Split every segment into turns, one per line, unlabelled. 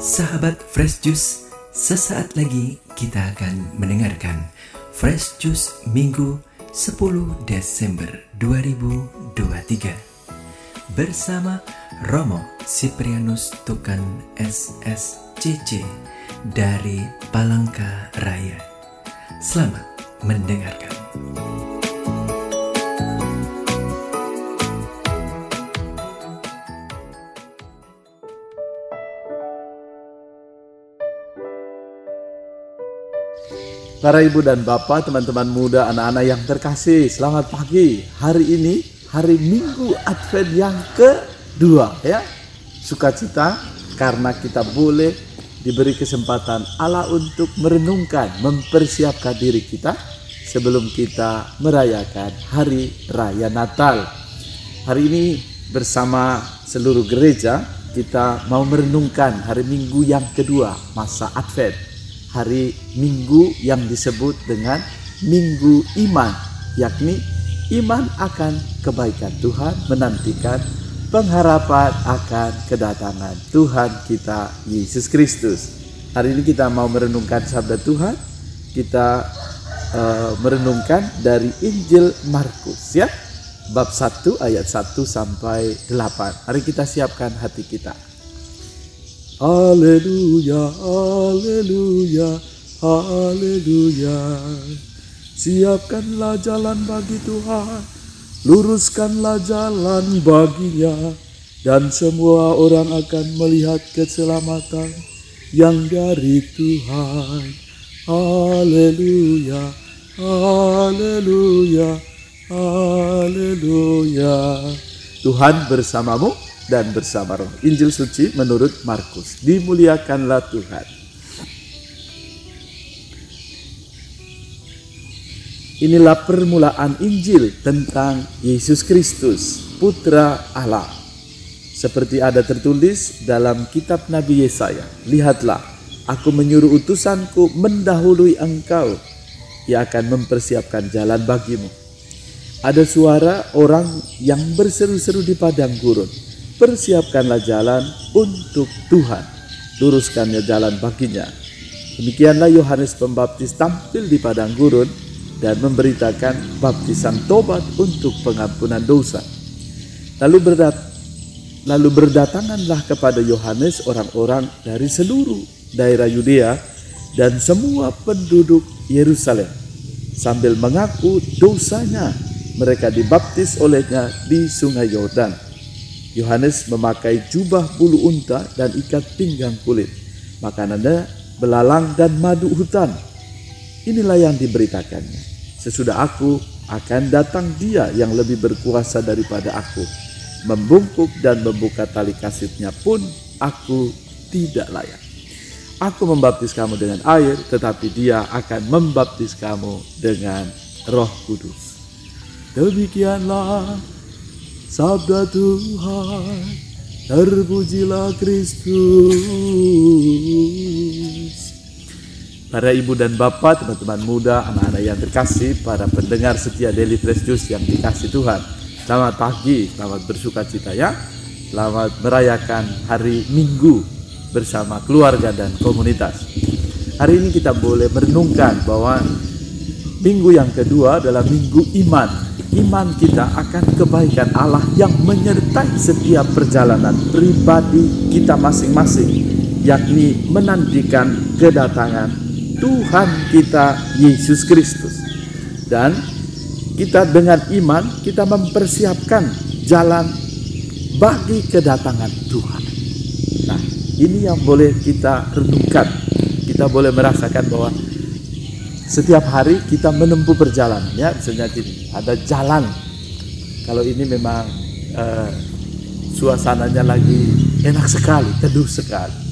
Sahabat Fresh Juice, sesaat lagi kita akan mendengarkan Fresh Juice Minggu 10 Desember 2023 bersama Romo Siprianus Tukan SSCC dari Palangka Raya. Selamat mendengarkan.
Para ibu dan bapak, teman-teman muda, anak-anak yang terkasih, selamat pagi. Hari ini hari Minggu Advent yang kedua, ya. Sukacita karena kita boleh diberi kesempatan Allah untuk merenungkan, mempersiapkan diri kita sebelum kita merayakan hari raya Natal. Hari ini bersama seluruh gereja kita mau merenungkan hari Minggu yang kedua masa Advent. Hari Minggu yang disebut dengan Minggu Iman, yakni iman akan kebaikan Tuhan, menantikan pengharapan akan kedatangan Tuhan kita Yesus Kristus. Hari ini kita mau merenungkan sabda Tuhan. Kita merenungkan dari Injil Markus, ya, bab 1 ayat 1 sampai 8. Mari kita siapkan hati kita. Haleluya, haleluya, haleluya. Siapkanlah jalan bagi Tuhan, luruskanlah jalan baginya, dan semua orang akan melihat keselamatan yang dari Tuhan. Haleluya, haleluya, haleluya. Tuhan bersamamu dan bersama roh. Injil suci menurut Markus. Dimuliakanlah Tuhan. Inilah permulaan Injil tentang Yesus Kristus, Putra Allah. Seperti ada tertulis dalam kitab Nabi Yesaya, lihatlah, aku menyuruh utusanku mendahului engkau, ia akan mempersiapkan jalan bagimu. Ada suara orang yang berseru-seru di padang gurun, persiapkanlah jalan untuk Tuhan, luruskannya jalan baginya. Demikianlah Yohanes Pembaptis tampil di padang gurun dan memberitakan baptisan tobat untuk pengampunan dosa. Lalu berdatanganlah kepada Yohanes orang-orang dari seluruh daerah Yudea dan semua penduduk Yerusalem. Sambil mengaku dosanya, mereka dibaptis olehnya di sungai Yordan. Yohanes memakai jubah bulu unta dan ikat pinggang kulit. Makanannya belalang dan madu hutan. Inilah yang diberitakannya. Sesudah aku akan datang dia yang lebih berkuasa daripada aku. Membungkuk dan membuka tali kasutnya pun aku tidak layak. Aku membaptis kamu dengan air, tetapi dia akan membaptis kamu dengan Roh Kudus. Demikianlah sabda Tuhan, terpujilah Kristus. Para ibu dan bapak, teman-teman muda, anak-anak yang terkasih, para pendengar setia Daily Fresh Juice yang dikasih Tuhan, selamat pagi, selamat bersukacita, ya. Selamat merayakan hari Minggu bersama keluarga dan komunitas. Hari ini kita boleh merenungkan bahwa Minggu yang kedua adalah Minggu Iman. Iman kita akan kebaikan Allah yang menyertai setiap perjalanan pribadi kita masing-masing, yakni menantikan kedatangan Tuhan kita Yesus Kristus. Dan kita dengan iman kita mempersiapkan jalan bagi kedatangan Tuhan. Nah, ini yang boleh kita renungkan. Kita boleh merasakan bahwa setiap hari kita menempuh perjalanan, ya. Misalnya gini, ada jalan. Kalau ini memang suasananya lagi enak sekali, teduh sekali.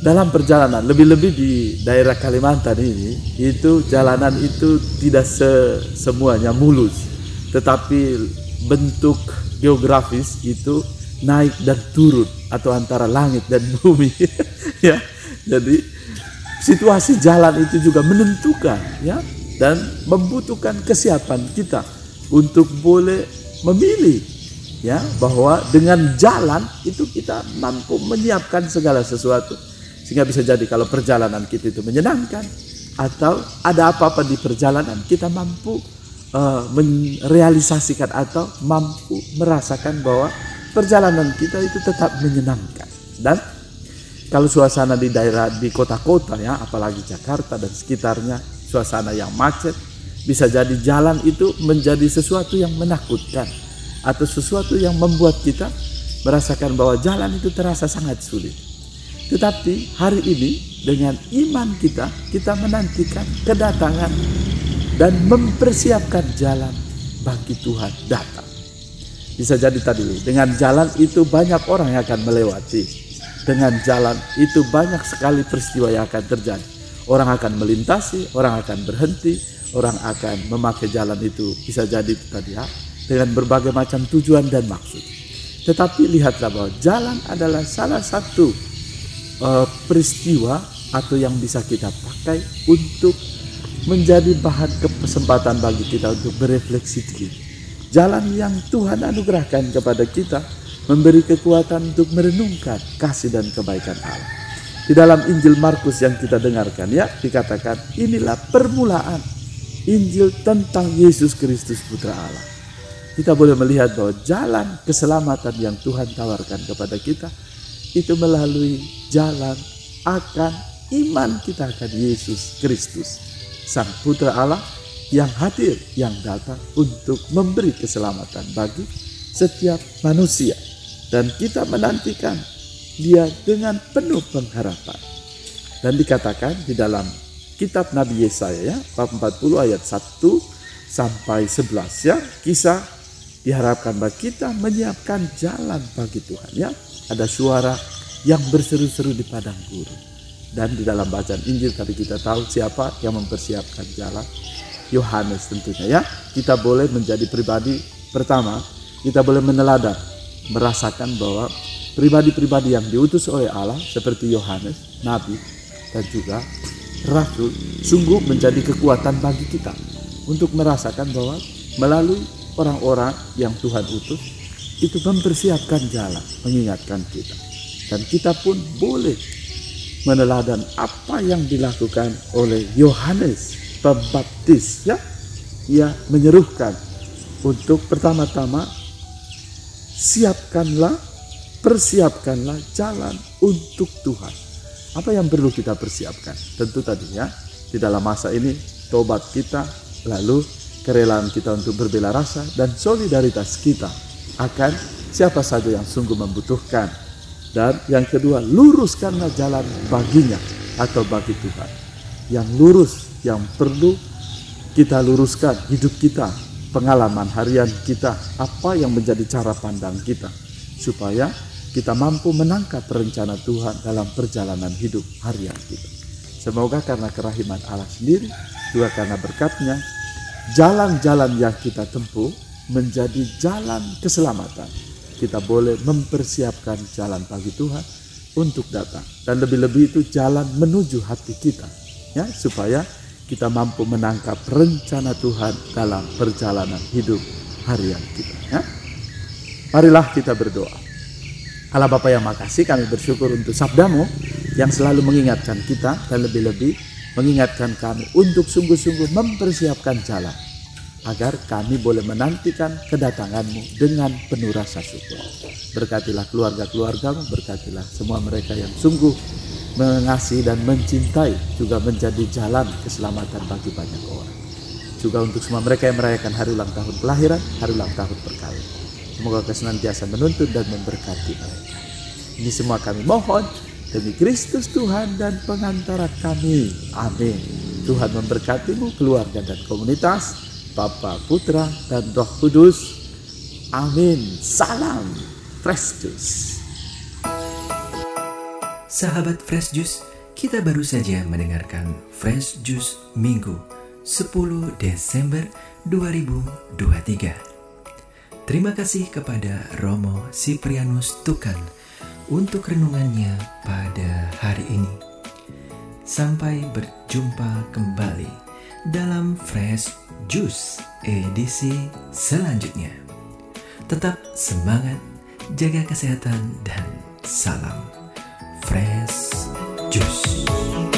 Dalam perjalanan, lebih-lebih di daerah Kalimantan ini, itu jalanan itu tidak semuanya mulus, tetapi bentuk geografis itu naik dan turun atau antara langit dan bumi, ya. Jadi situasi jalan itu juga menentukan, ya, dan membutuhkan kesiapan kita untuk boleh memilih, ya, bahwa dengan jalan itu kita mampu menyiapkan segala sesuatu Sehingga bisa jadi kalau perjalanan kita itu menyenangkan, atau ada apa-apa di perjalanan, kita mampu merealisasikan atau mampu merasakan bahwa perjalanan kita itu tetap menyenangkan. Dan kalau suasana di daerah, di kota-kota ya, apalagi Jakarta dan sekitarnya, suasana yang macet, bisa jadi jalan itu menjadi sesuatu yang menakutkan, atau sesuatu yang membuat kita merasakan bahwa jalan itu terasa sangat sulit. Tetapi hari ini dengan iman kita menantikan kedatangan dan mempersiapkan jalan bagi Tuhan datang. Bisa jadi tadi dengan jalan itu banyak orang yang akan melewati. Dengan jalan itu banyak sekali peristiwa yang akan terjadi. Orang akan melintasi, orang akan berhenti, orang akan memakai jalan itu bisa jadi tadi ya, dengan berbagai macam tujuan dan maksud. Tetapi lihatlah bahwa jalan adalah salah satu peristiwa atau yang bisa kita pakai untuk menjadi bahan kesempatan bagi kita untuk berefleksi diri. Jalan yang Tuhan anugerahkan kepada kita memberi kekuatan untuk merenungkan kasih dan kebaikan Allah. Di dalam Injil Markus yang kita dengarkan ya, dikatakan inilah permulaan Injil tentang Yesus Kristus Putra Allah. Kita boleh melihat bahwa jalan keselamatan yang Tuhan tawarkan kepada kita itu melalui jalan akan iman kita akan Yesus Kristus, Sang Putra Allah yang hadir, yang datang untuk memberi keselamatan bagi setiap manusia. Dan kita menantikan Dia dengan penuh pengharapan. Dan dikatakan di dalam kitab Nabi Yesaya ya, bab 40 ayat 1 sampai 11 ya, kisah diharapkan bahwa kita menyiapkan jalan bagi Tuhan ya. Ada suara yang berseru-seru di padang gurun. Dan di dalam bacaan Injil tadi kita tahu siapa yang mempersiapkan jalan. Yohanes tentunya ya. Kita boleh menjadi pribadi pertama, kita boleh meneladan, merasakan bahwa pribadi-pribadi yang diutus oleh Allah seperti Yohanes, Nabi dan juga Rasul sungguh menjadi kekuatan bagi kita untuk merasakan bahwa melalui orang-orang yang Tuhan utus itu mempersiapkan jalan, mengingatkan kita. Dan kita pun boleh meneladan apa yang dilakukan oleh Yohanes Pembaptis ya. Ia menyerukan untuk pertama-tama persiapkanlah jalan untuk Tuhan. Apa yang perlu kita persiapkan? Tentu tadinya di dalam masa ini tobat kita, lalu kerelaan kita untuk berbela rasa dan solidaritas kita akan siapa saja yang sungguh membutuhkan. Dan yang kedua, luruskanlah jalan baginya atau bagi Tuhan. Yang lurus, yang perlu kita luruskan hidup kita, pengalaman harian kita, apa yang menjadi cara pandang kita, supaya kita mampu menangkap rencana Tuhan dalam perjalanan hidup harian kita. Semoga karena kerahiman Allah sendiri, juga karena berkat-Nya, jalan-jalan yang kita tempuh menjadi jalan keselamatan. Kita boleh mempersiapkan jalan bagi Tuhan untuk datang. Dan lebih-lebih itu jalan menuju hati kita. Ya, supaya kita mampu menangkap rencana Tuhan dalam perjalanan hidup harian kita. Ya. Marilah kita berdoa. Allah Bapa yang makasih, kami bersyukur untuk sabda-Mu yang selalu mengingatkan kita dan lebih-lebih mengingatkan kami untuk sungguh-sungguh mempersiapkan jalan agar kami boleh menantikan kedatangan-Mu dengan penuh rasa syukur. Berkatilah keluarga-keluarga-Mu, berkatilah semua mereka yang sungguh mengasihi dan mencintai, juga menjadi jalan keselamatan bagi banyak orang. Juga untuk semua mereka yang merayakan hari ulang tahun kelahiran, hari ulang tahun perkawinan. Semoga Kau senantiasa menuntun dan memberkati mereka. Ini semua kami mohon demi Kristus Tuhan dan pengantara kami. Amin. Tuhan memberkati-Mu, keluarga dan komunitas, Bapa, Putra, dan Roh Kudus. Amin. Salam Fresh Juice.
Sahabat Fresh Juice, kita baru saja mendengarkan Fresh Juice Minggu 10 Desember 2023. Terima kasih kepada Romo Siprianus Tukan untuk renungannya pada hari ini. Sampai berjumpa kembali dalam Fresh Juice edisi selanjutnya. Tetap semangat, jaga kesehatan, dan salam Fresh Jus.